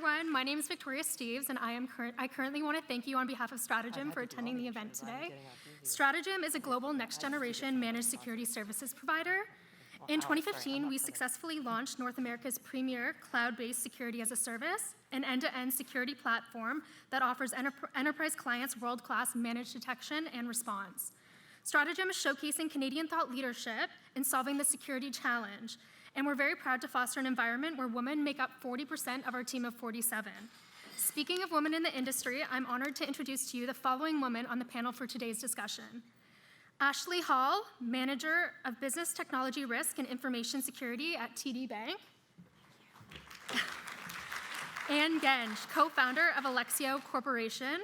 everyone. My name is Victoria Steves, and I currently want to thank you on behalf of Stratagem for attending the event today. Stratagem is a global next-generation managed security services provider. In 2015, we successfully launched North America's premier cloud-based security as a service, an end-to-end security platform that offers enterprise clients world-class managed detection and response. Stratagem is showcasing Canadian thought leadership in solving the security challenge, and we're very proud to foster an environment where women make up 40% of our team of 47. Speaking of women in the industry, I'm honored to introduce to you the following women on the panel for today's discussion. Ashley Hall, Manager of Business Technology Risk and Information Security at TD Bank. Anne Genge, co-founder of Alexio Corporation.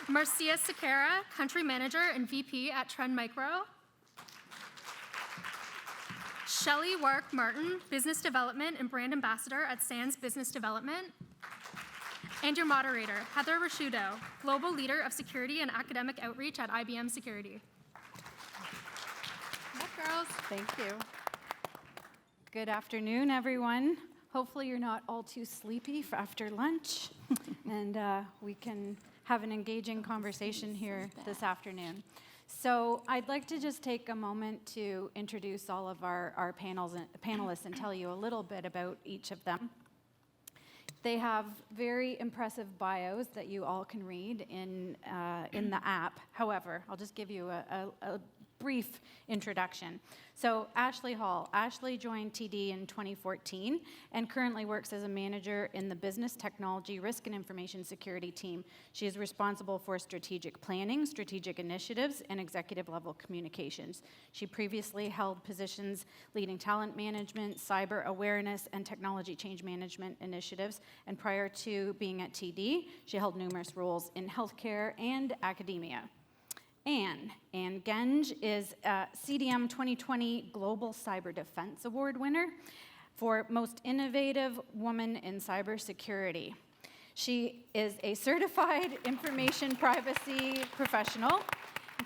Marcia Sequeira, Country Manager and VP at Trend Micro. Shelley Wark-Martyn, Business Development and Brand Ambassador at Sands Business Development. And your moderator, Heather Ricciuto, Global Leader of Security and Academic Outreach at IBM Security. Up, girls. Thank you. Good afternoon, everyone. Hopefully you're not all too sleepy after lunch, and we can have an engaging conversation here this afternoon. So I'd like to just take a moment to introduce all of our panelists and tell you a little bit about each of them. They have very impressive bios that you all can read in the app. However, I'll just give you a brief introduction. So Ashley Hall. Ashley joined TD in 2014 and currently works as a manager in the Business Technology Risk and Information Security team. She is responsible for strategic planning, strategic initiatives, and executive level communications. She previously held positions leading talent management, cyber awareness, and technology change management initiatives. And prior to being at TD, she held numerous roles in healthcare and academia. Anne Genge is a CDM 2020 Global Cyber Defense Award winner for Most Innovative Woman in Cybersecurity. She is a certified information privacy professional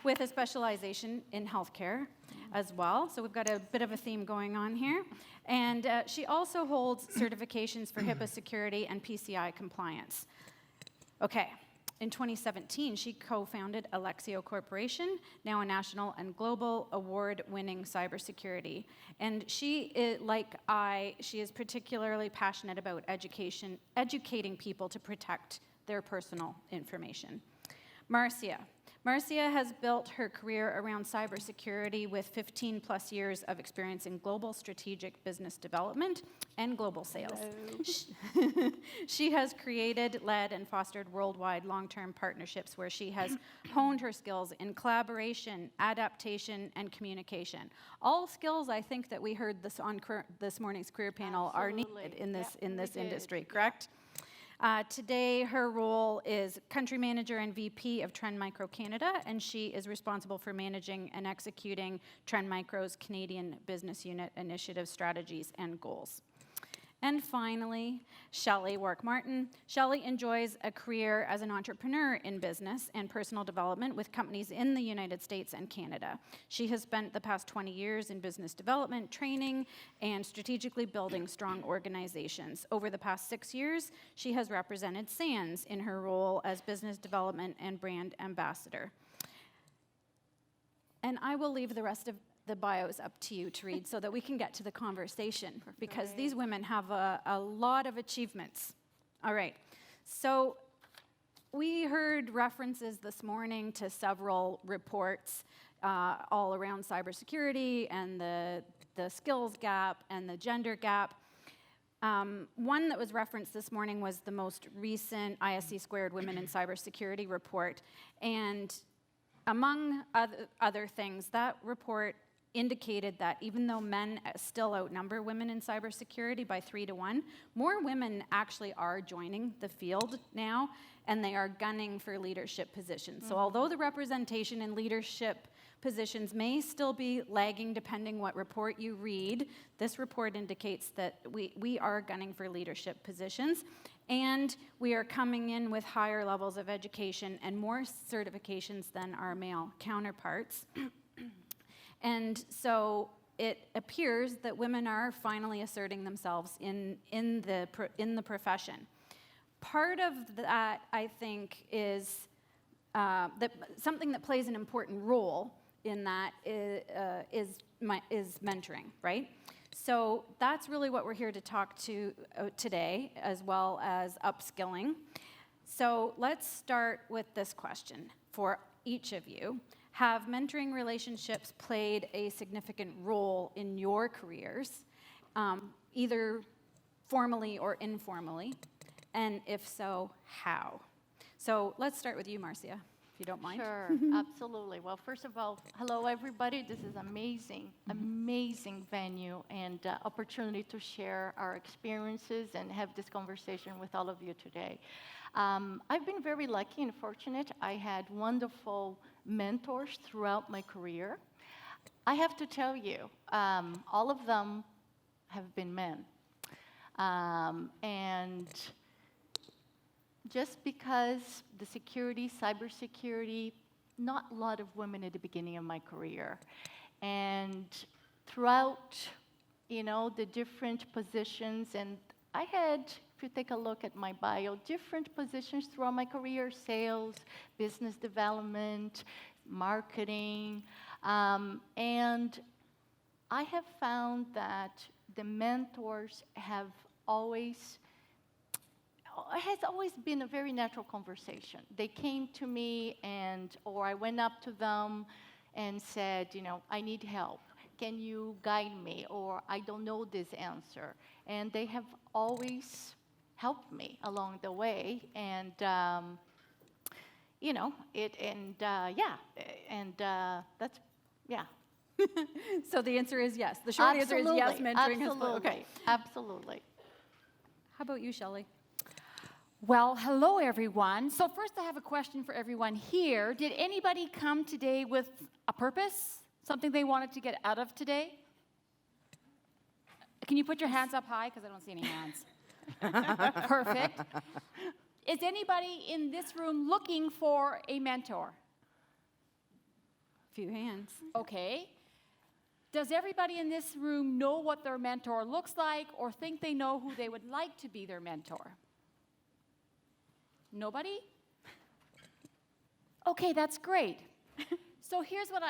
with a specialization in healthcare as well. So we've got a bit of a theme going on here. And she also holds certifications for HIPAA security and PCI compliance. Okay. In 2017, she co-founded Alexio Corporation, now a national and global award-winning cybersecurity. And she is particularly passionate about educating people to protect their personal information. Marcia has built her career around cybersecurity with 15 plus years of experience in global strategic business development and global sales. She has created, led, and fostered worldwide long-term partnerships where she has honed her skills in collaboration, adaptation, and communication. All skills I think that we heard this morning's career panel are needed in this industry, correct? Today, her role is Country Manager and VP of Trend Micro Canada, and she is responsible for managing and executing Trend Micro's Canadian Business Unit initiative strategies and goals. And finally, Shelley Wark-Martyn. Shelley enjoys a career as an entrepreneur in business and personal development with companies in the United States and Canada. She has spent the past 20 years in business development, training, and strategically building strong organizations. Over the past 6 years, she has represented Sands in her role as business development and brand ambassador. And I will leave the rest of the bios up to you to read so that we can get to the conversation, because these women have a lot of achievements. All right, so we heard references this morning to several reports all around cybersecurity and the skills gap and the gender gap. One that was referenced this morning was the most recent ISC Squared Women in Cybersecurity report, and among other things, that report indicated that even though men still outnumber women in cybersecurity by 3 to 1, more women actually are joining the field now, and they are gunning for leadership positions. So although the representation in leadership positions may still be lagging depending what report you read, this report indicates that we are gunning for leadership positions, and we are coming in with higher levels of education and more certifications than our male counterparts. And so it appears that women are finally asserting themselves in the profession. Part of that, I think, is that something that plays an important role in that is mentoring, right? So that's really what we're here to talk to today, as well as upskilling. So let's start with this question for each of you. Have mentoring relationships played a significant role in your careers, either formally or informally? And if so, how? So let's start with you, Marcia, if you don't mind. Sure, absolutely. Well, first of all, hello, everybody. This is amazing, amazing venue and opportunity to share our experiences and have this conversation with all of you today. I've been very lucky and fortunate. I had wonderful mentors throughout my career. I have to tell you, all of them have been men. And just because the cybersecurity, not a lot of women at the beginning of my career. And throughout, the different positions, and I had, if you take a look at my bio, different positions throughout my career: sales, business development, marketing. And I have found that the mentors has always been a very natural conversation. They came to me or I went up to them and said, I need help. Can you guide me? Or I don't know this answer. And they have always helped me along the way. And, that's, yeah. So the answer is yes. The short answer is yes, mentoring has played. Okay, absolutely. How about you, Shelley? Well, hello, everyone. So first, I have a question for everyone here. Did anybody come today with a purpose? Something they wanted to get out of today? Can you put your hands up high? Because I don't see any hands. Perfect. Is anybody in this room looking for a mentor? Few hands. Okay. Does everybody in this room know what their mentor looks like or think they know who they would like to be their mentor? Nobody? Okay, that's great. So here's what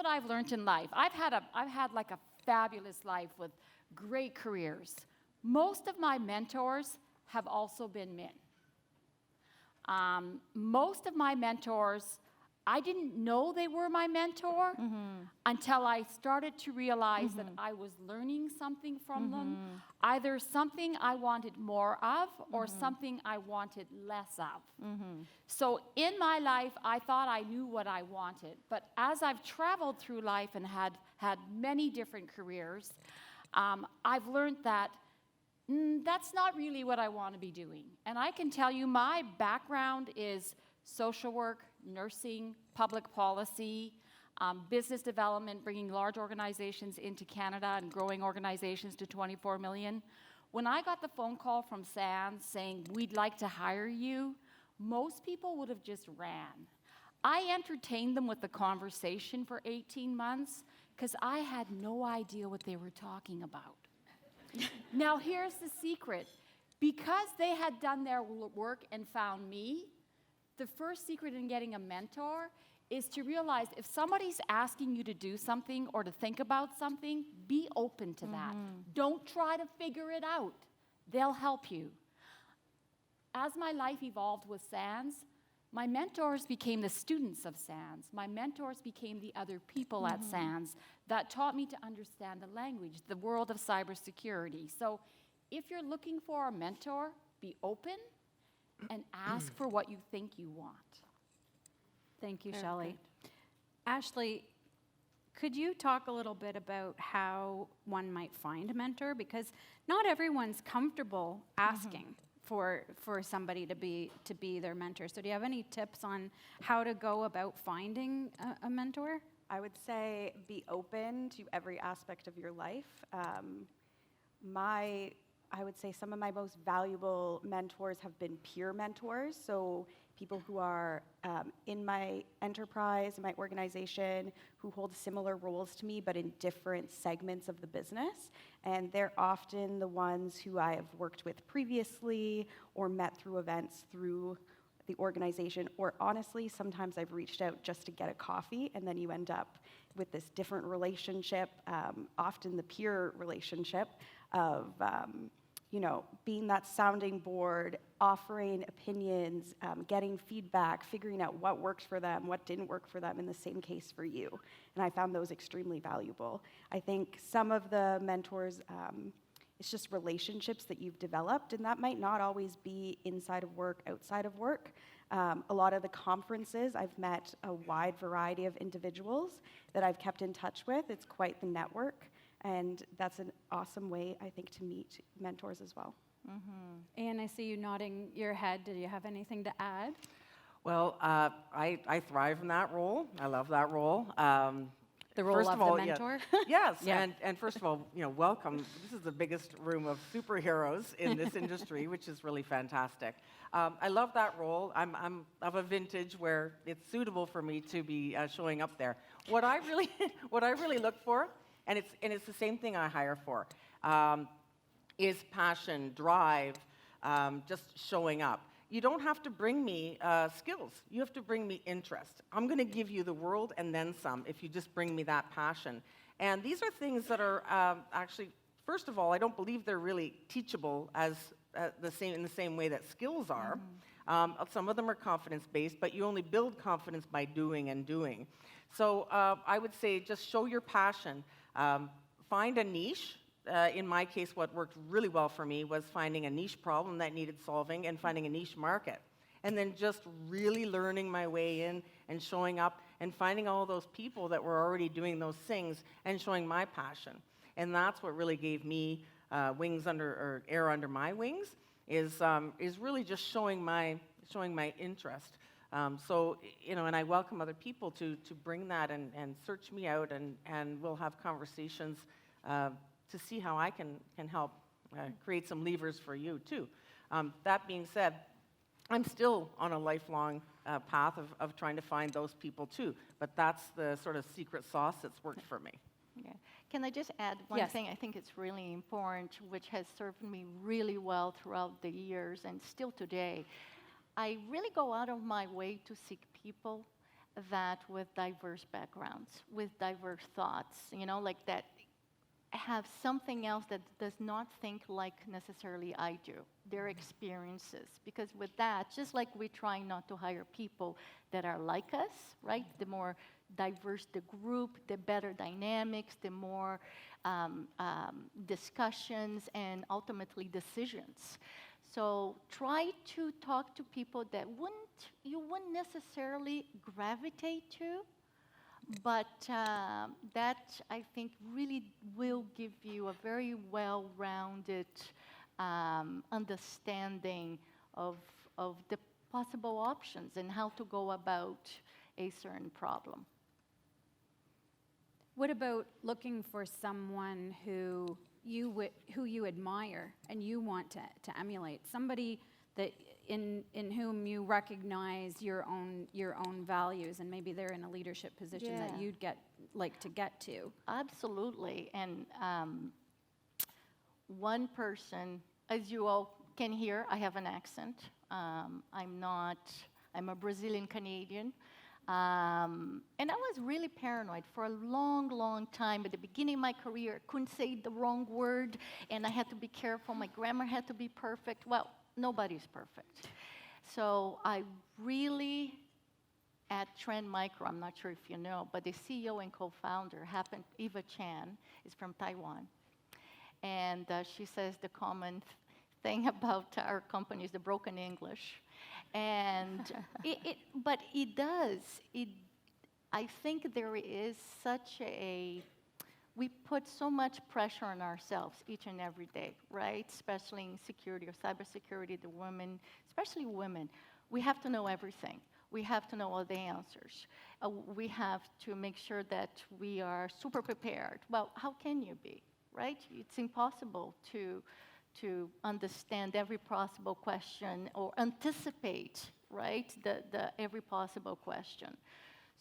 I've learned in life. I've had like a fabulous life with great careers. Most of my mentors have also been men. Most of my mentors, I didn't know they were my mentor until I started to realize that I was learning something from them, either something I wanted more of or something I wanted less of. So in my life, I thought I knew what I wanted. But as I've traveled through life and had many different careers, I've learned that that's not really what I want to be doing. And I can tell you my background is social work, nursing, public policy, business development, bringing large organizations into Canada and growing organizations to 24 million. When I got the phone call from SANS saying, we'd like to hire you, most people would have just ran. I entertained them with the conversation for 18 months because I had no idea what they were talking about. Now, here's the secret. Because they had done their work and found me, the first secret in getting a mentor is to realize if somebody's asking you to do something or to think about something, be open to that. Don't try to figure it out. They'll help you. As my life evolved with SANS, my mentors became the students of SANS. My mentors became the other people at SANS that taught me to understand the language, the world of cybersecurity. So if you're looking for a mentor, be open and ask for what you think you want. Thank you, Shelley. Ashley, could you talk a little bit about how one might find a mentor? Because not everyone's comfortable asking for somebody to be their mentor. So do you have any tips on how to go about finding a mentor? I would say be open to every aspect of your life. I would say some of my most valuable mentors have been peer mentors. So people who are in my enterprise, in my organization, who hold similar roles to me, but in different segments of the business. And they're often the ones who I have worked with previously or met through events through the organization, or honestly, sometimes I've reached out just to get a coffee, and then you end up with this different relationship, often the peer relationship of, being that sounding board, offering opinions, getting feedback, figuring out what worked for them, what didn't work for them, in the same case for you. And I found those extremely valuable. I think some of the mentors, it's just relationships that you've developed, and that might not always be inside of work, outside of work. A lot of the conferences, I've met a wide variety of individuals that I've kept in touch with. It's quite the network, and that's an awesome way, I think, to meet mentors as well. Anne, I see you nodding your head. Did you have anything to add? Well, I thrive in that role. I love that role. The role First of of all, the mentor? Yes, Yeah. and first of all, welcome. This is the biggest room of superheroes in this industry, which is really fantastic. I love that role. I'm of a vintage where it's suitable for me to be showing up there. What I really look for, and it's the same thing I hire for, is passion, drive, just showing up. You don't have to bring me skills. You have to bring me interest. I'm going to give you the world and then some if you just bring me that passion. And these are things that are actually, first of all, I don't believe they're really teachable as in the same way that skills are. Some of them are confidence-based, but you only build confidence by doing and doing. So I would say just show your passion. Find a niche. In my case, what worked really well for me was finding a niche problem that needed solving and finding a niche market. And then just really learning my way in and showing up and finding all those people that were already doing those things and showing my passion. And that's what really gave me air under my wings, is really just showing my interest. And I welcome other people to bring that and search me out, and we'll have conversations to see how I can help create some levers for you, too. That being said, I'm still on a lifelong path of trying to find those people, too. But that's the sort of secret sauce that's worked for me. Yeah. Can I just add one Yes. thing? I think it's really important, which has served me really well throughout the years and still today. I really go out of my way to seek people that with diverse backgrounds, with diverse thoughts, like that have something else that does not think like necessarily I do, their experiences. Because with that, just like we try not to hire people that are like us, right? The more diverse the group, the better dynamics, the more discussions and ultimately decisions. So try to talk to people that you wouldn't necessarily gravitate to, but that, I think, really will give you a very well-rounded understanding of the possible options and how to go about a certain problem. What about looking for someone who you admire and you want to emulate? Somebody that in whom you recognize your own values, and maybe they're in a leadership position that you'd like to get to. Absolutely. And one person, as you all can hear, I have an accent. I'm a Brazilian Canadian. And I was really paranoid for a long, long time. At the beginning of my career, I couldn't say the wrong word, and I had to be careful. My grammar had to be perfect. Well, nobody's perfect. So I really, at Trend Micro, I'm not sure if you know, but the CEO and co-founder, Eva Chan, is from Taiwan. And she says the common thing about our company is the broken English. And but it does. I think there is we put so much pressure on ourselves each and every day, right? Especially in security or cybersecurity, the women, especially women. We have to know everything. We have to know all the answers. We have to make sure that we are super prepared. Well, how can you be, right? It's impossible to understand every possible question or anticipate right? The every possible question.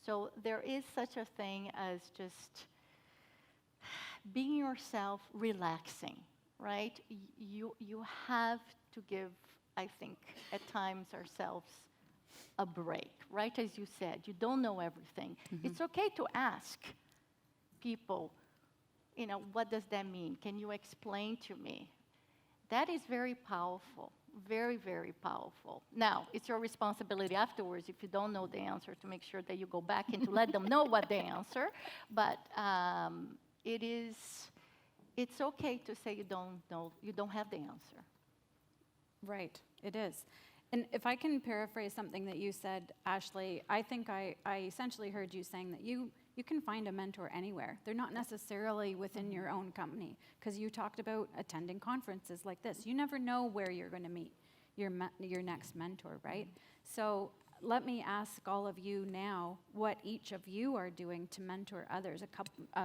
So there is such a thing as just being yourself, relaxing, right? You have to give, I think, at times ourselves a break, right? As you said, you don't know everything. It's okay to ask people, what does that mean? Can you explain to me? That is very powerful, very, very powerful. Now, it's your responsibility afterwards, if you don't know the answer, to make sure that you go back and to let them know what they answer. But it's okay to say you don't know, you don't have the answer. Right, it is. And if I can paraphrase something that you said, Ashley, I think I essentially heard you saying that you can find a mentor anywhere. They're not necessarily within your own company, because you talked about attending conferences like this. You never know where you're going to meet your next mentor, right? So let me ask all of you now what each of you are doing to mentor others.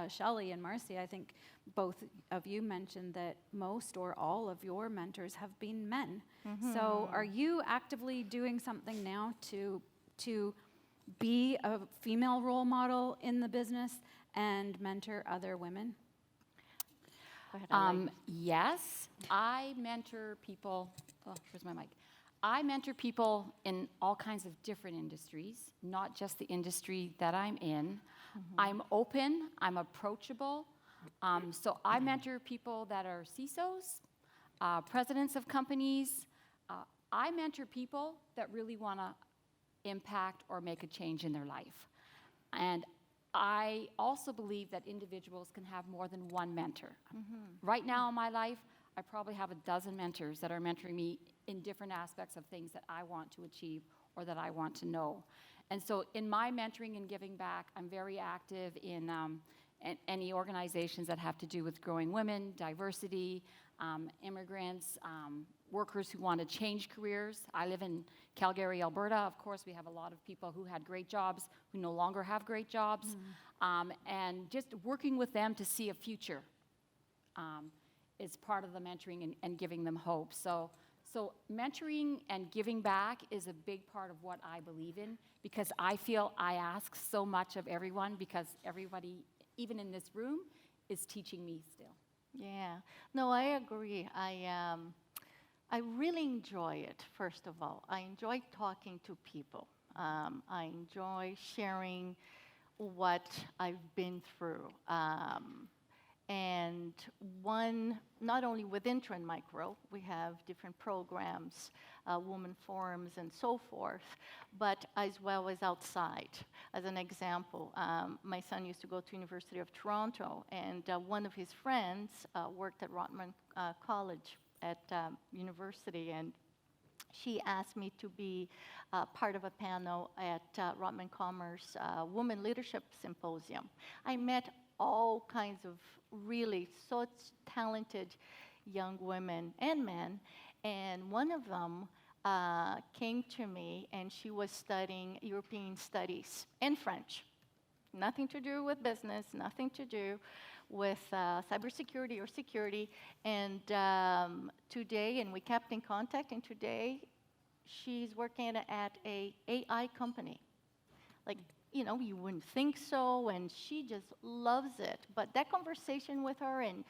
Shelley and Marcia, I think both of you mentioned that most or all of your mentors have been men. So are you actively doing something now to be a female role model in the business and mentor other women? Go ahead, Yes, I mentor people. Oh, where's my mic? I mentor people in all kinds of different industries, not just the industry that I'm in. I'm open, I'm approachable. So I mentor people that are CISOs, presidents of companies. I mentor people that really want to impact or make a change in their life. And I also believe that individuals can have more than one mentor. Right now in my life, I probably have a dozen mentors that are mentoring me in different aspects of things that I want to achieve or that I want to know. And so in my mentoring and giving back, I'm very active in any organizations that have to do with growing women, diversity, immigrants, workers who want to change careers. I live in Calgary, Alberta. Of course, we have a lot of people who had great jobs who no longer have great jobs. And just working with them to see a future is part of the mentoring and giving them hope. So mentoring and giving back is a big part of what I believe in, because I feel I ask so much of everyone, because everybody, even in this room, is teaching me still. Yeah, no, I agree. I really enjoy it, first of all. I enjoy talking to people. I enjoy sharing what I've been through. And not only within Trend Micro, we have different programs, women forums and so forth, but as well as outside. As an example, my son used to go to University of Toronto, and one of his friends worked at Rotman College at university, and she asked me to be part of a panel at Rotman Commerce Women Leadership Symposium. I met all kinds of really such talented young women and men, and one of them came to me, and she was studying European studies and French. Nothing to do with business, nothing to do with cybersecurity or security, and today, and we kept in contact, and today she's working at a AI company. Like, you wouldn't think so, and she just loves it. But that conversation with her, and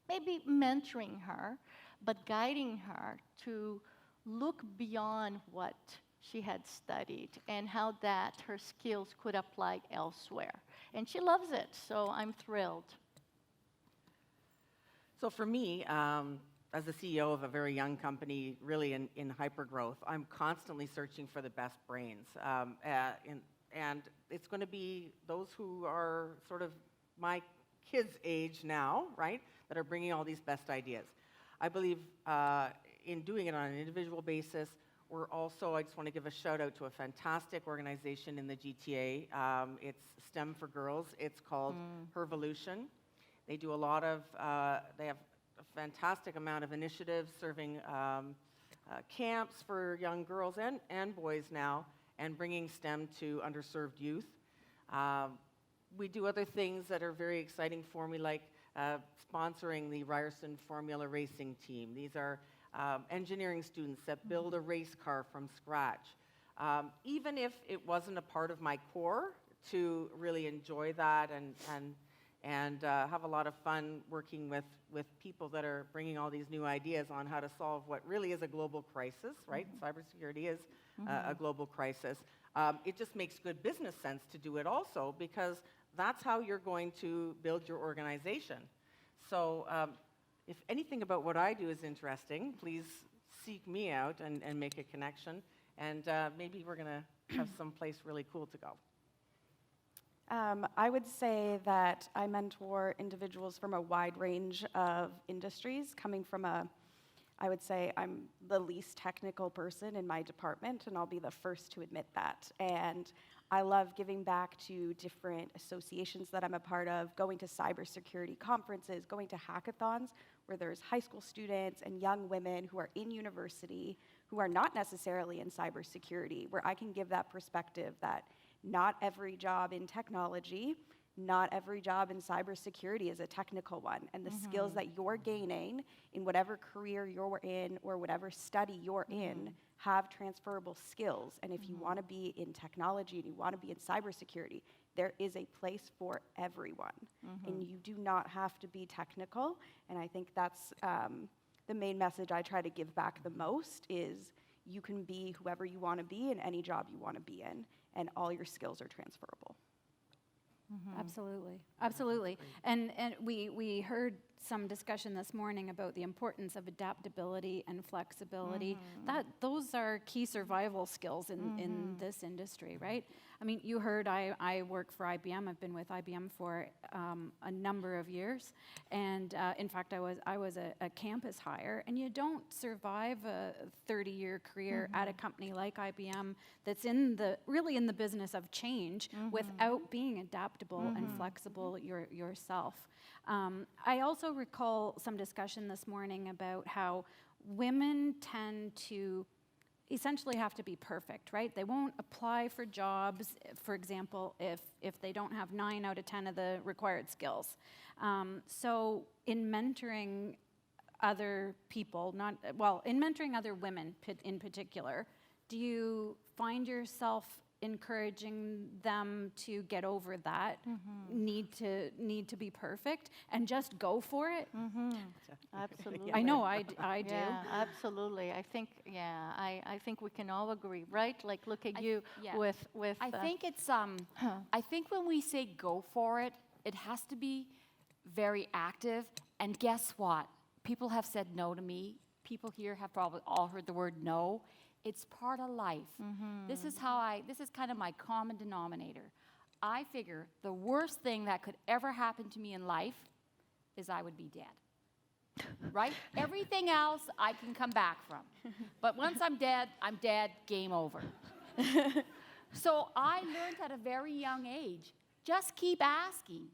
maybe mentoring her, but guiding her to look beyond what she had studied and how that her skills could apply elsewhere. And she loves it, so I'm thrilled. So for me, as the CEO of a very young company, really in hypergrowth, I'm constantly searching for the best brains. And it's going to be those who are sort of my kids' age now, right, that are bringing all these best ideas. I believe in doing it on an individual basis. We're also, I just want to give a shout out to a fantastic organization in the GTA. It's STEM for Girls. It's called Hervolution. They do a lot of, they have a fantastic amount of initiatives serving camps for young girls and boys now, and bringing STEM to underserved youth. We do other things that are very exciting for me, like sponsoring the Ryerson Formula Racing team. These are engineering students that build a race car from scratch. even if it wasn't a part of my core, to really enjoy that and have a lot of fun working with people that are bringing all these new ideas on how to solve what really is a global crisis, right? Cybersecurity is a global crisis. It just makes good business sense to do it also, because that's how you're going to build your organization. So if anything about what I do is interesting, please seek me out and make a connection, and maybe we're going to have some place really cool to go. I would say that I mentor individuals from a wide range of industries, coming from I would say I'm the least technical person in my department, and I'll be the first to admit that. And I love giving back to different associations that I'm a part of, going to cybersecurity conferences, going to hackathons, where there's high school students and young women who are in university, who are not necessarily in cybersecurity, where I can give that perspective that not every job in technology, not every job in cybersecurity is a technical one. And the skills that you're gaining in whatever career you're in or whatever study you're in have transferable skills. And if you want to be in technology and you want to be in cybersecurity, there is a place for everyone. And you do not have to be technical. And I think that's the main message I try to give back the most is you can be whoever you want to be in any job you want to be in, and all your skills are transferable. Absolutely, absolutely. And we heard some discussion this morning about the importance of adaptability and flexibility. Those are key survival skills in this industry, right? I mean, you heard I work for IBM. I've been with IBM for a number of years, and in fact, I was a campus hire. And you don't survive a 30-year career at a company like IBM that's really in the business of change without being adaptable and flexible yourself. I also recall some discussion this morning about how women tend to essentially have to be perfect, right? They won't apply for jobs, for example, if they don't have 9 out of 10 of the required skills. So in mentoring other people, in mentoring other women in particular, do you find yourself encouraging them to get over that need to be perfect and just go for it? Absolutely. I know I do. Yeah, absolutely. I think, I think we can all agree, right? Like, look at you with. I think it's I think when we say go for it, it has to be very active. And guess what? People have said no to me. People here have probably all heard the word no. It's part of life. This is kind of my common denominator. I figure the worst thing that could ever happen to me in life is I would be dead. Right? Everything else I can come back from. But once I'm dead, game over. So I learned at a very young age, just keep asking.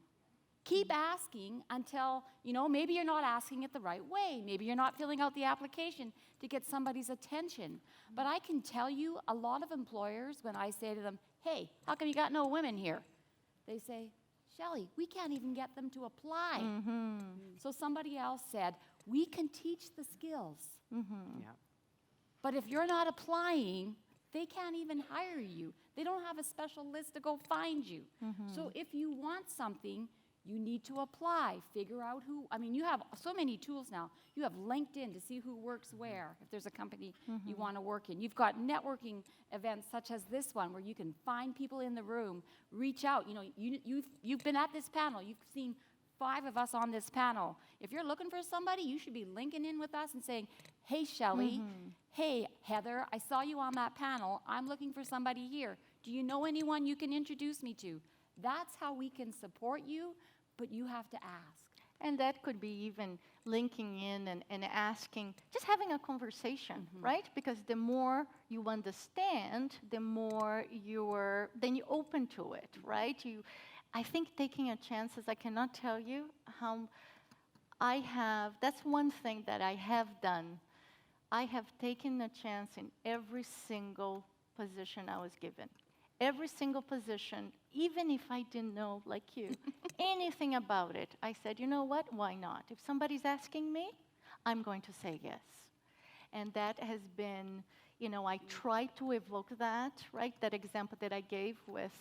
Keep asking until, maybe you're not asking it the right way. Maybe you're not filling out the application to get somebody's attention. But I can tell you, a lot of employers, when I say to them, hey, how come you got no women here? They say, Shelley, we can't even get them to apply. So somebody else said, we can teach the skills. But if you're not applying, they can't even hire you. They don't have a special list to go find you. So if you want something, you need to apply, figure out who. I mean, you have so many tools now. You have LinkedIn to see who works where, if there's a company you want to work in. You've got networking events such as this one where you can find people in the room, reach out. You've been at this panel. You've seen 5 of us on this panel. If you're looking for somebody, you should be linking in with us and saying, hey, Shelley, hey, Heather, I saw you on that panel. I'm looking for somebody here. Do you know anyone you can introduce me to? That's how we can support you, but you have to ask. And that could be even linking in and asking, just having a conversation, right? Because the more you understand, the more then you're open to it, right? I think taking a chance, I cannot tell you how that's one thing that I have done. I have taken a chance in every single position I was given. Every single position, even if I didn't know, like you, anything about it, I said, you know what, why not? If somebody's asking me, I'm going to say yes. And that has been, I try to evoke that, right? That example that I gave with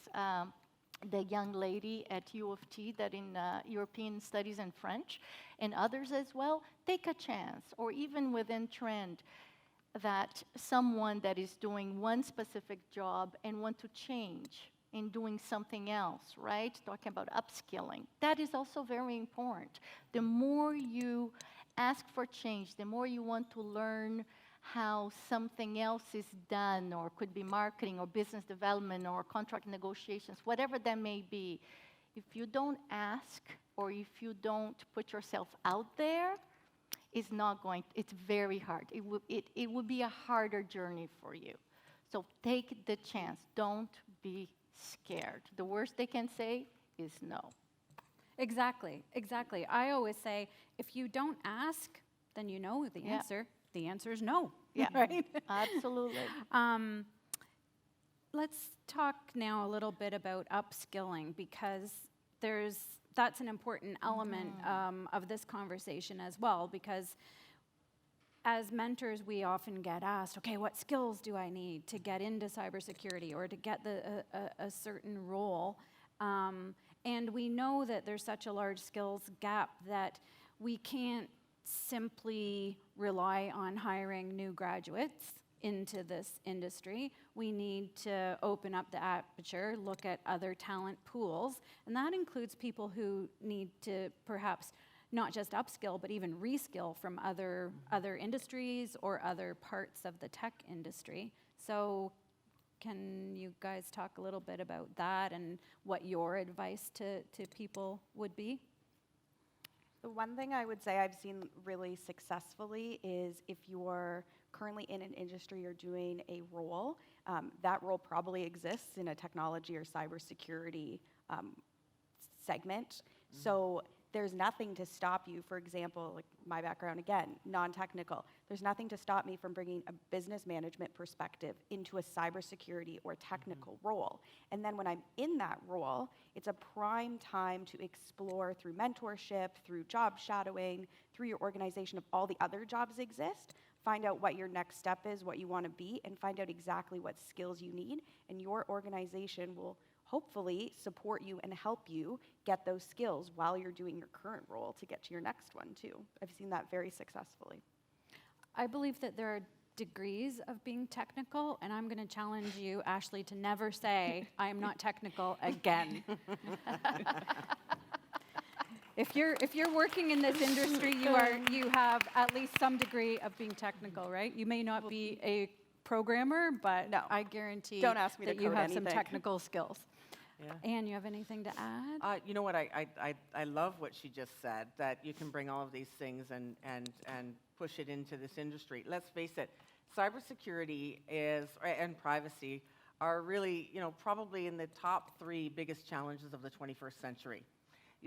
the young lady at U of T that in European Studies and French, and others as well, take a chance, or even within Trend, that someone that is doing one specific job and want to change in doing something else, right? Talking about upskilling. That is also very important. The more you ask for change, the more you want to learn how something else is done, or could be marketing or business development or contract negotiations, whatever that may be. If you don't ask, or if you don't put yourself out there, it's very hard. It would be a harder journey for you. So take the chance. Don't be scared. The worst they can say is no. Exactly. I always say, if you don't ask, then you know the answer. The answer is no. Yeah, right? Absolutely. Let's talk now a little bit about upskilling, because that's an important element of this conversation as well, because as mentors, we often get asked, okay, what skills do I need to get into cybersecurity or to get a certain role? And we know that there's such a large skills gap that we can't simply rely on hiring new graduates into this industry. We need to open up the aperture, look at other talent pools, and that includes people who need to perhaps not just upskill, but even reskill from other industries or other parts of the tech industry. So can you guys talk a little bit about that and what your advice to people would be? The one thing I would say I've seen really successfully is if you're currently in an industry or doing a role, that role probably exists in a technology or cybersecurity segment. So there's nothing to stop you, for example, like my background again, non-technical, there's nothing to stop me from bringing a business management perspective into a cybersecurity or technical role. And then when I'm in that role, it's a prime time to explore through mentorship, through job shadowing, through your organization of all the other jobs exist, find out what your next step is, what you want to be, and find out exactly what skills you need, and your organization will hopefully support you and help you get those skills while you're doing your current role to get to your next one too. I've seen that very successfully. I believe that there are degrees of being technical, and I'm going to challenge you, Ashley, to never say, I am not technical again. If you're working in this industry, you have at least some degree of being technical, right? You may not be a programmer, but No. I guarantee Don't ask me to that you code have some anything. technical skills. Yeah. Anne, you have anything to add? You know what, I love what she just said, that you can bring all of these things and push it into this industry. Let's face it, cybersecurity and privacy are really, probably in the top 3 biggest challenges of the 21st century.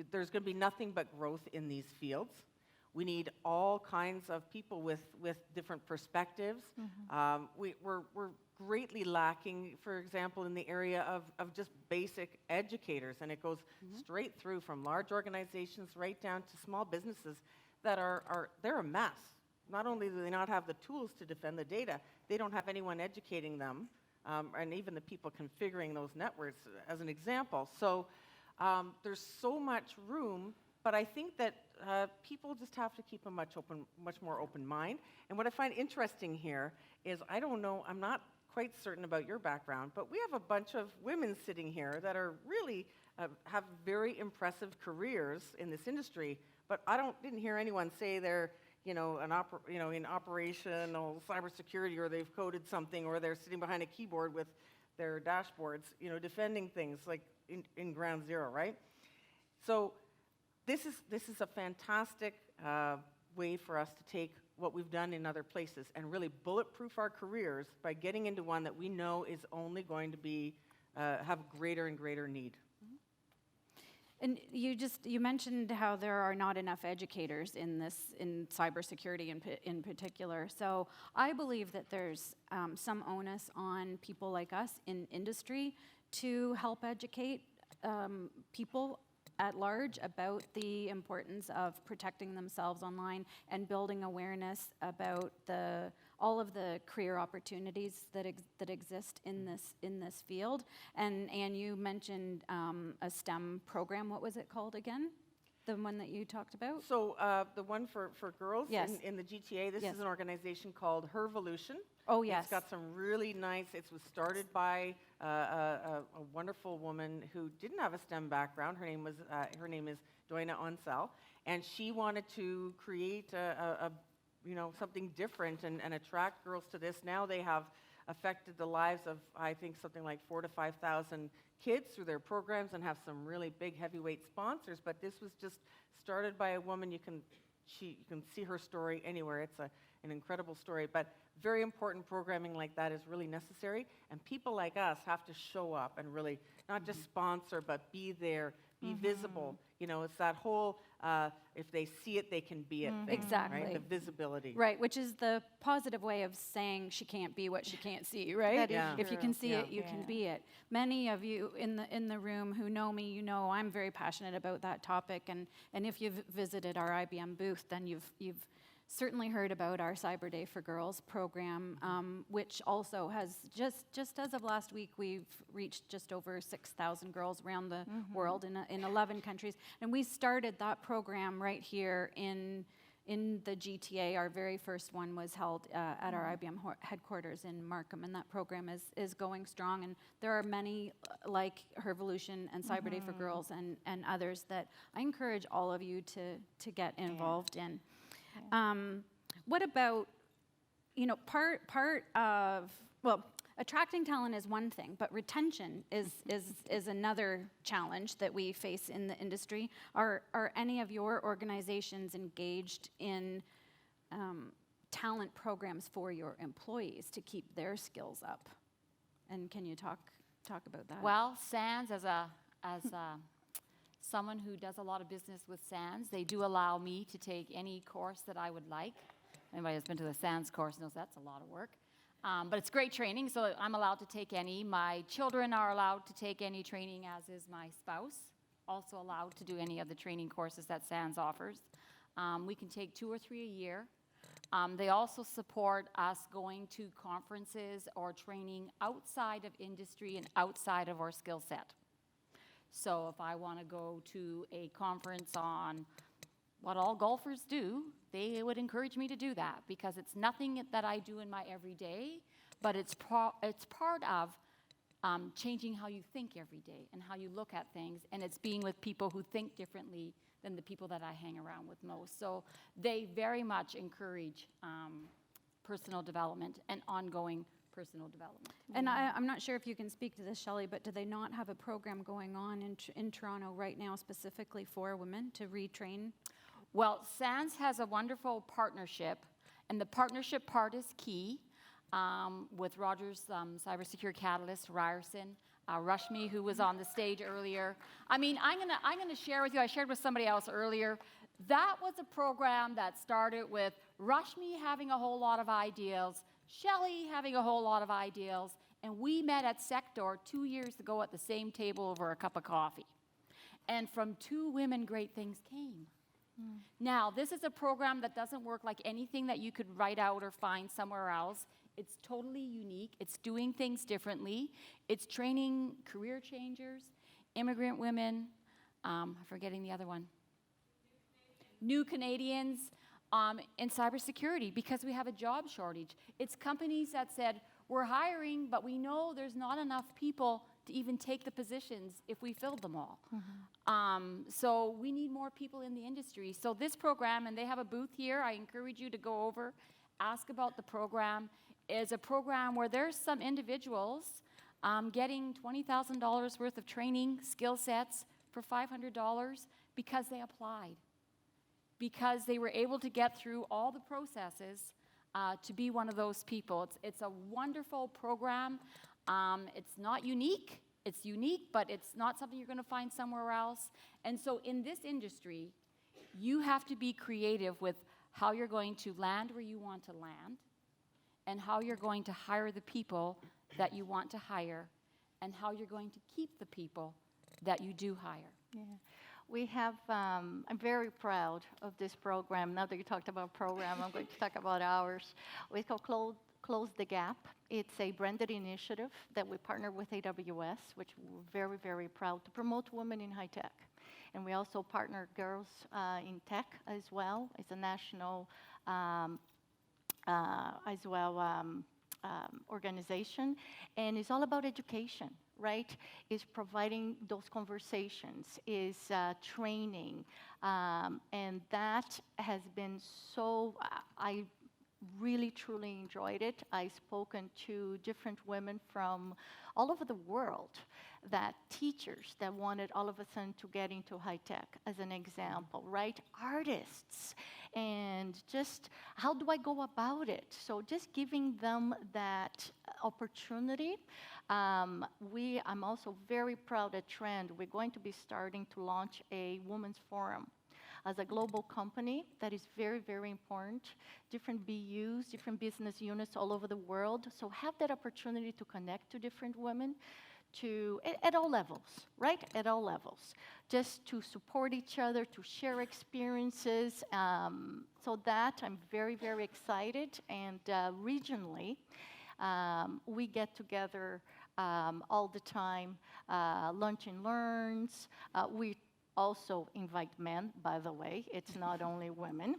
There's going to be nothing but growth in these fields. We need all kinds of people with different perspectives. We're greatly lacking, for example, in the area of just basic educators, and it goes straight through from large organizations right down to small businesses that they're a mess. Not only do they not have the tools to defend the data, they don't have anyone educating them, and even the people configuring those networks, as an example. So there's so much room. But I think that people just have to keep a much more open mind. And what I find interesting here is, I don't know, I'm not quite certain about your background, but we have a bunch of women sitting here that are really have very impressive careers in this industry. But didn't hear anyone say they're in operational cybersecurity, or they've coded something, or they're sitting behind a keyboard with their dashboards, defending things like in ground zero, right? So this is a fantastic way for us to take what we've done in other places and really bulletproof our careers by getting into one that we know is only going to be have greater and greater need. And you mentioned how there are not enough educators in cybersecurity in particular. So I believe that there's some onus on people like us in industry to help educate people at large about the importance of protecting themselves online and building awareness about all of the career opportunities that exist in this field. And you mentioned a STEM program. What was it called again? The one that you talked about? So the one for girls Yes. in the GTA, this Yes. is an organization called Hervolution. Oh, yes. It's got some really nice, it was started by a wonderful woman who didn't have a STEM background. Her name is Doina Onsell, and she wanted to create something different and attract girls to this. Now they have affected the lives of, I think, something like 4,000 to 5,000 kids through their programs and have some really big heavyweight sponsors. But this was just started by a woman. You can see her story anywhere. It's an incredible story. But very important programming like that is really necessary. And people like us have to show up and really not just sponsor, but be there, be visible. You know, it's that whole, if they see it, they can be it thing. Exactly. Right? The visibility. Right, which is the positive way of saying she can't be what she can't see, right? That is Yeah. If you can see it, Yeah. you can be it. Many of you in the room who know me, you know I'm very passionate about that topic, and if you've visited our IBM booth, then you've certainly heard about our Cyber Day for Girls program, which also has just as of last week, we've reached just over 6,000 girls around the world in 11 countries, and we started that program right here in the GTA. Our very first one was held at our IBM headquarters in Markham, and that program is going strong. And there are many like Hervolution and Cyber Day for Girls and others that I encourage all of you to get involved in. What about, part of, well, attracting talent is one thing, but retention is another challenge that we face in the industry. Are any of your organizations engaged in talent programs for your employees to keep their skills up? And can you talk about that? Well, SANS, as someone who does a lot of business with SANS, they do allow me to take any course that I would like. Anybody who's been to the SANS course knows that's a lot of work. But it's great training, so I'm allowed to take any. My children are allowed to take any training, as is my spouse, also allowed to do any of the training courses that SANS offers. We can take 2 or 3 a year. They also support us going to conferences or training outside of industry and outside of our skill set. So if I want to go to a conference on what all golfers do, they would encourage me to do that, because it's nothing that I do in my everyday, but it's part of changing how you think every day and how you look at things, and it's being with people who think differently than the people that I hang around with most. So they very much encourage personal development and ongoing personal development. And I'm not sure if you can speak to this, Shelley, but do they not have a program going on in Toronto right now specifically for women to retrain? Well, SANS has a wonderful partnership, and the partnership part is key with Rogers Cybersecurity Catalyst, Ryerson, Rushmi, who was on the stage earlier. I mean, I'm gonna share with you, I shared with somebody else earlier, that was a program that started with Rushmi having a whole lot of ideas, Shelley having a whole lot of ideas, and we met at Sector 2 years ago at the same table over a cup of coffee. And from 2 women, great things came. Now, this is a program that doesn't work like anything that you could write out or find somewhere else. It's totally unique. It's doing things differently. It's training career changers, immigrant women, I'm forgetting the other one. New Canadians in cybersecurity, because we have a job shortage. It's companies that said, we're hiring, but we know there's not enough people to even take the positions if we filled them all. So we need more people in the industry. So this program, and they have a booth here, I encourage you to go over, ask about the program, is a program where there's some individuals getting $20,000 worth of training skill sets for $500 because they applied, because they were able to get through all the processes to be one of those people. It's a wonderful program. It's not unique. It's unique, but it's not something you're going to find somewhere else. And so in this industry, you have to be creative with how you're going to land where you want to land, and how you're going to hire the people that you want to hire, and how you're going to keep the people that you do hire. Yeah. We have, I'm very proud of this program. Now that you talked about program, I'm going to talk about ours. We call Close the Gap. It's a branded initiative that we partner with AWS, which we're very, very proud to promote women in high tech. And we also partner Girls in Tech as well. It's a national organization. And it's all about education, right? Is providing those conversations, is training. And that has been so, I really, truly enjoyed it. I've spoken to different women from all over the world, that teachers that wanted all of a sudden to get into high tech, as an example, right? Artists, and just how do I go about it? So just giving them that opportunity. I'm also very proud at Trend. We're going to be starting to launch a women's forum. As a global company, that is very, very important. Different BUs, different business units all over the world. So have that opportunity to connect to different women at all levels, right? At all levels. Just to support each other, to share experiences. So that I'm very, very excited. And regionally, we get together all the time, lunch and learns. We also invite men, by the way. It's not only women.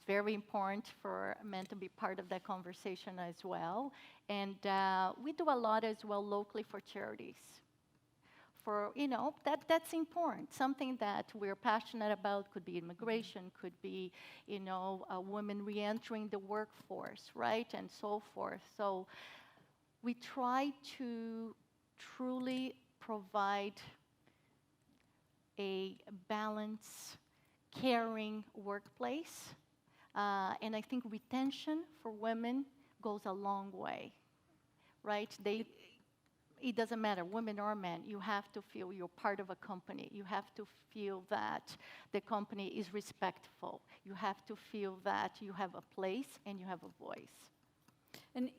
Very important for men to be part of that conversation as well. And we do a lot as well locally for charities. For, that's important. Something that we're passionate about could be immigration, could be, women re-entering the workforce, right? And so forth. So we try to truly provide a balanced, caring workplace. And I think retention for women goes a long way, right? It doesn't matter, women or men, you have to feel you're part of a company. You have to feel that the company is respectful. You have to feel that you have a place and you have a voice. And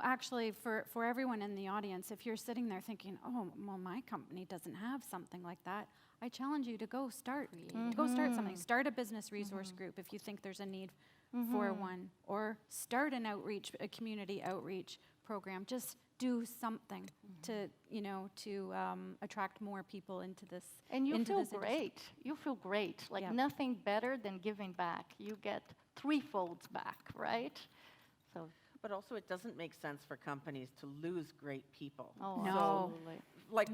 actually, for everyone in the audience, if you're sitting there thinking, oh, well, my company doesn't have something like that, I challenge you to go start. Go start something. Start a business resource group if you think there's a need for one, or start a community outreach program. Just do something to attract more people into this. And you feel this great. industry. You feel great. Like Yeah. nothing better than giving back. You get threefolds back, right? So. But also, it doesn't make sense for companies to lose great people. Oh, No. absolutely.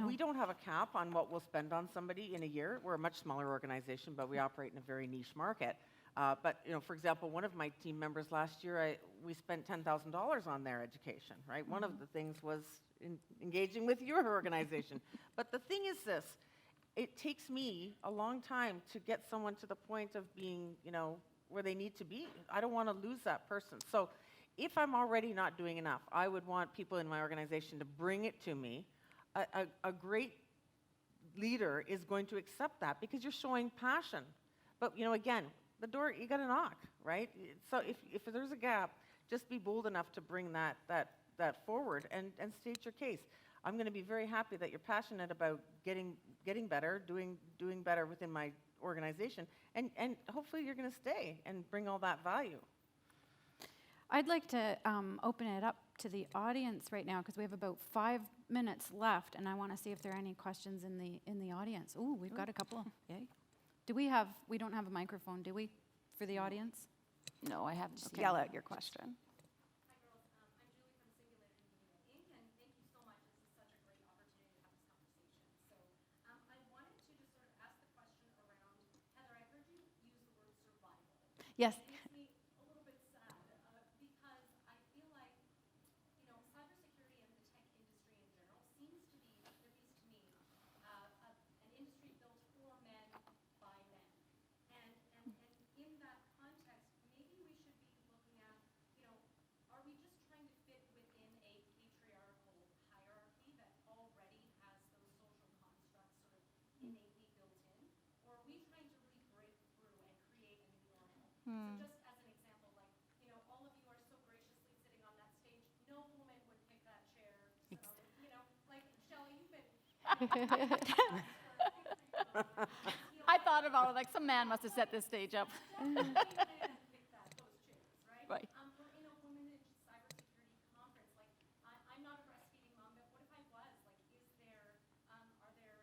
We don't have a cap on what we'll spend on somebody in a year. We're a much smaller organization, but we operate in a very niche market. But for example, one of my team members last year, we spent $10,000 on their education, right? One of the things was engaging with your organization. But the thing is this, it takes me a long time to get someone to the point of being, where they need to be. I don't want to lose that person. So if I'm already not doing enough, I would want people in my organization to bring it to me. A great leader is going to accept that because you're showing passion. But, again, the door, you got to knock, right? So if there's a gap, just be bold enough to bring that forward and state your case. I'm going to be very happy that you're passionate about getting better, doing better within my organization, and hopefully you're going to stay and bring all that value. I'd like to open it up to the audience right now because we have about 5 minutes left, and I want to see if there are any questions in the audience. Ooh, we've got a couple. Yay. We don't have a microphone, do we, for the audience? No, I haven't. Just yell out your question. Hi, girls. I'm Julie from Singularity Media, Inc., and thank you so much. This is such a great opportunity to have this conversation. So I wanted to just sort of ask the question around, Heather, I heard you use the word survival. Yes. It makes me a little bit sad because I feel like, cybersecurity and the tech industry in general seems to be, at least to me, an industry built for men by men. And in that context, maybe we should be looking at, are we just trying to fit within a patriarchal hierarchy that already has those social constructs sort of innately built in? Or are we trying to really break through and create a new normal? So just as an example, all of you are so graciously sitting on that stage. No woman would pick that chair. So, like Shelley, you've been for a I thought about it, like some man must have set this stage up. Right. We're in a Women in Cybersecurity conference. Like, I'm not a breastfeeding mom, but what if I was? Like, are there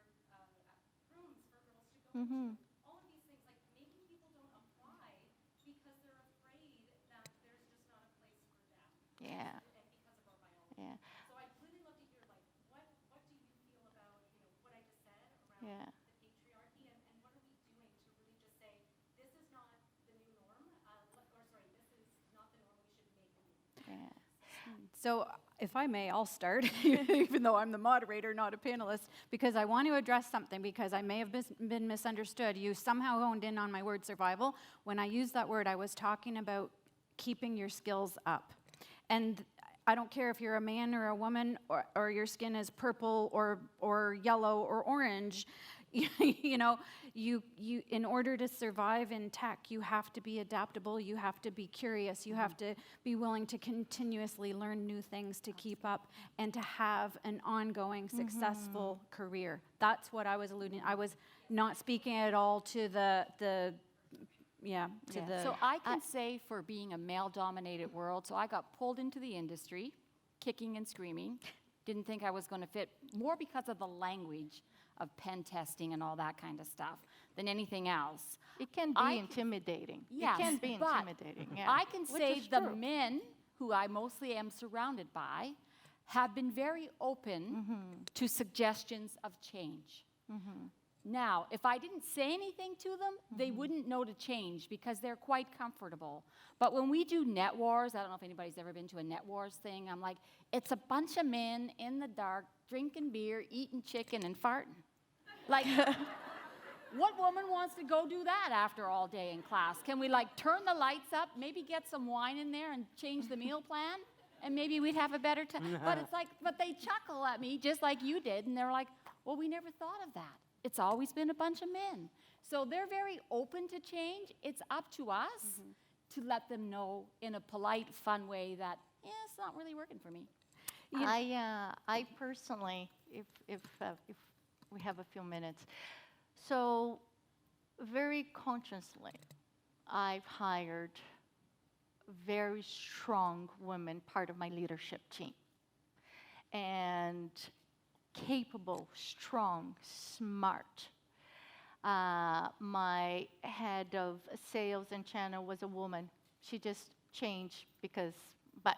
rooms for girls to go into? All of these things, like, maybe people don't apply because they're afraid that there's just not a place for them. Yeah. And because of our biology. Yeah. So I'd really love to hear, like, what do you feel about, what I just said around Yeah. the patriarchy, and what are we doing to really just say, this is not the new norm, this is not the norm, we should make a new norm. Yeah. So if I may, I'll start, even though I'm the moderator, not a panelist, because I want to address something, because I may have been misunderstood. You somehow honed in on my word survival. When I used that word, I was talking about keeping your skills up. And I don't care if you're a man or a woman, or your skin is purple or yellow or orange. You in order to survive in tech, you have to be adaptable, you have to be curious, you have to be willing to continuously learn new things to keep up and to have an ongoing successful career. That's what I was alluding. I was not speaking at all to the So I can say, for being a male-dominated world, so I got pulled into the industry, kicking and screaming. Didn't think I was going to fit, more because of the language of pen testing and all that kind of stuff than anything else. It can be intimidating. Yes, it can be but intimidating. Yeah. I can Which say is the true. men who I mostly am surrounded by have been very open to suggestions of change. Now, if I didn't say anything to them, they wouldn't know to change because they're quite comfortable. But when we do net wars, I don't know if anybody's ever been to a net wars thing, I'm like, it's a bunch of men in the dark drinking beer, eating chicken, and farting. Like, what woman wants to go do that after all day in class? Can we, like, turn the lights up, maybe get some wine in there and change the meal plan? And maybe we'd have a better time. But it's like, but they chuckle at me just like you did, and they're like, well, we never thought of that. It's always been a bunch of men. So they're very open to change. It's up to us to let them know in a polite, fun way that, it's not really working for me. I personally, if we have a few minutes, so very consciously, I've hired very strong women, part of my leadership team, and capable, strong, smart. My head of sales and channel was a woman. She just changed but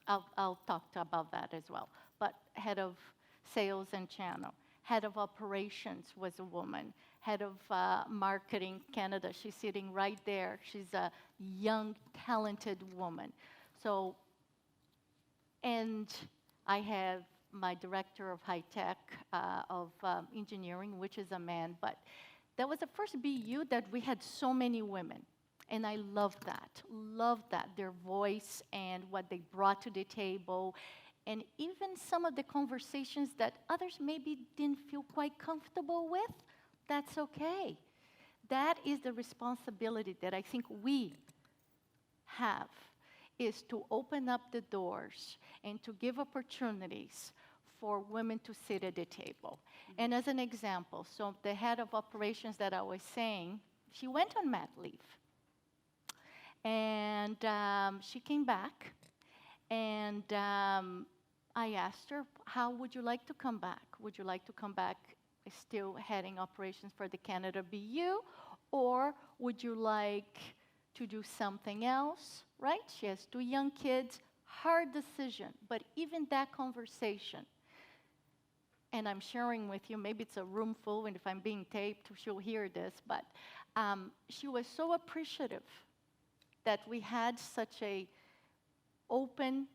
I'll talk about that as well. But head of sales and channel, head of operations was a woman. Head of marketing Canada, she's sitting right there. She's a young, talented woman. So, and I have my director of high tech, of engineering, which is a man. But that was the first BU that we had so many women. And I loved that, their voice and what they brought to the table. And even some of the conversations that others maybe didn't feel quite comfortable with, that's okay. That is the responsibility that I think we have, is to open up the doors and to give opportunities for women to sit at the table. And as an example, so the head of operations that I was saying, she went on mat leave. And she came back, and I asked her, how would you like to come back? Would you like to come back still heading operations for the Canada BU, or would you like to do something else, right? She has 2 young kids, hard decision, but even that conversation, and I'm sharing with you, maybe it's a room full, and if I'm being taped, she'll hear this, but she was so appreciative that we had such a open,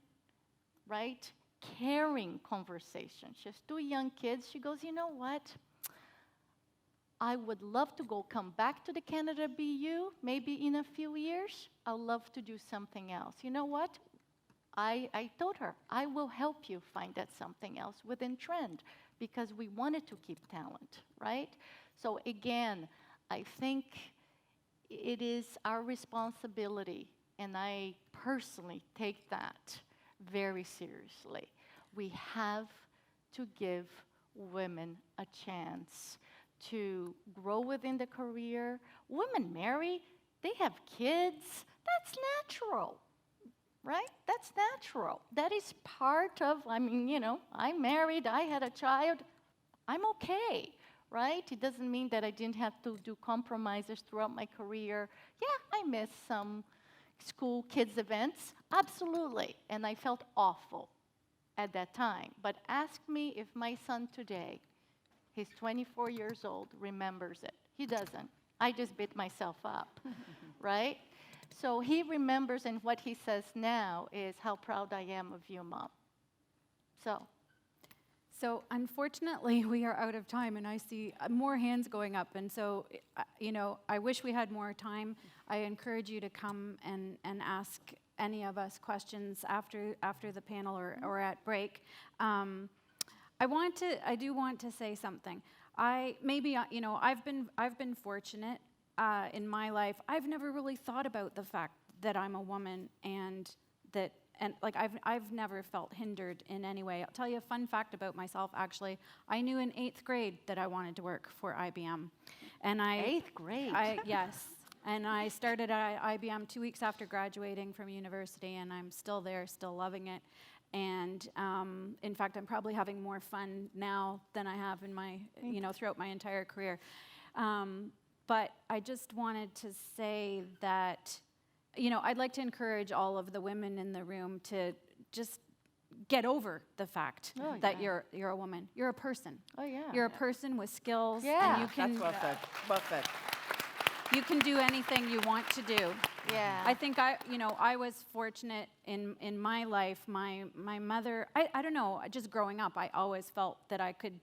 right, caring conversation. She has 2 young kids. She goes, you know what? I would love to come back to the Canada BU, maybe in a few years. I'd love to do something else. You know what? I told her, I will help you find that something else within Trend, because we wanted to keep talent, right? So again, I think it is our responsibility, and I personally take that very seriously. We have to give women a chance to grow within the career. Women marry, they have kids. That's natural, right? That's natural. That is part of, I mean, you know, I married, I had a child, I'm okay, right? It doesn't mean that I didn't have to do compromises throughout my career. Yeah, I missed some school kids events, absolutely, and I felt awful at that time. But ask me if my son today, he's 24 years old, remembers it. He doesn't. I just beat myself up, right? So he remembers, and what he says now is, how proud I am of you, Mom. So unfortunately, we are out of time, and I see more hands going up. And so, you know, I wish we had more time. I encourage you to come and ask any of us questions after the panel or at break. I do want to say something. You know, I've been fortunate in my life. I've never really thought about the fact that I'm a woman and like I've never felt hindered in any way. I'll tell you a fun fact about myself, actually. I knew in 8th grade that I wanted to work for IBM. And 8th grade? Yes. And I started at IBM 2 weeks after graduating from university, and I'm still there, still loving it. And in fact, I'm probably having more fun now than I have in my, you know, throughout my entire career. But I just wanted to say that, you know, I'd like to encourage all of the women in the room to just get over the fact that you're a woman. You're a person. Oh, yeah. You're a person with skills. Yeah. And you can, That's well said. Well said. you can do anything you want to do. Yeah. I think I was fortunate in my life. My mother, I don't know, just growing up, I always felt that I could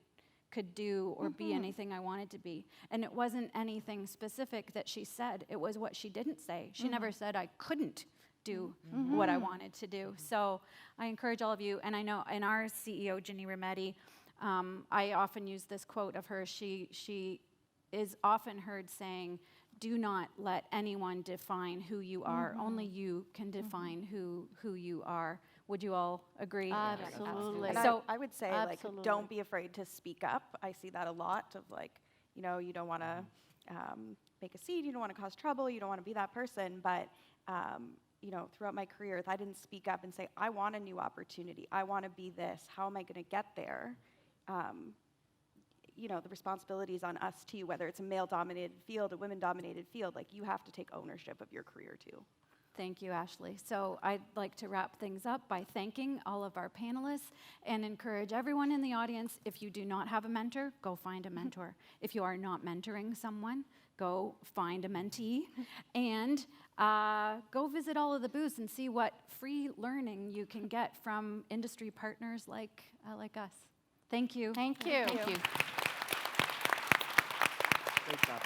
do or be anything I wanted to be. And it wasn't anything specific that she said. It was what she didn't say. She never said I couldn't do what I wanted to do. So I encourage all of you, and I know in our CEO, Ginny Rometty, I often use this quote of hers. She is often heard saying, do not let anyone define who you are. Only you can define who you are. Would you all agree? Absolutely. And So I would say, absolutely. like, don't be afraid to speak up. I see that a lot of, like, you know, you don't want to make a scene, you don't want to cause trouble, you don't want to be that person. But, you know, throughout my career, if I didn't speak up and say, I want a new opportunity, I want to be this, how am I going to get there? You know, the responsibility is on us too, whether it's a male-dominated field, a women-dominated field, like, you have to take ownership of your career too. Thank you, Ashley. So I'd like to wrap things up by thanking all of our panelists and encourage everyone in the audience, if you do not have a mentor, go find a mentor. If you are not mentoring someone, go find a mentee. And go visit all of the booths and see what free learning you can get from industry partners like us. Thank you. Thank you. Great job.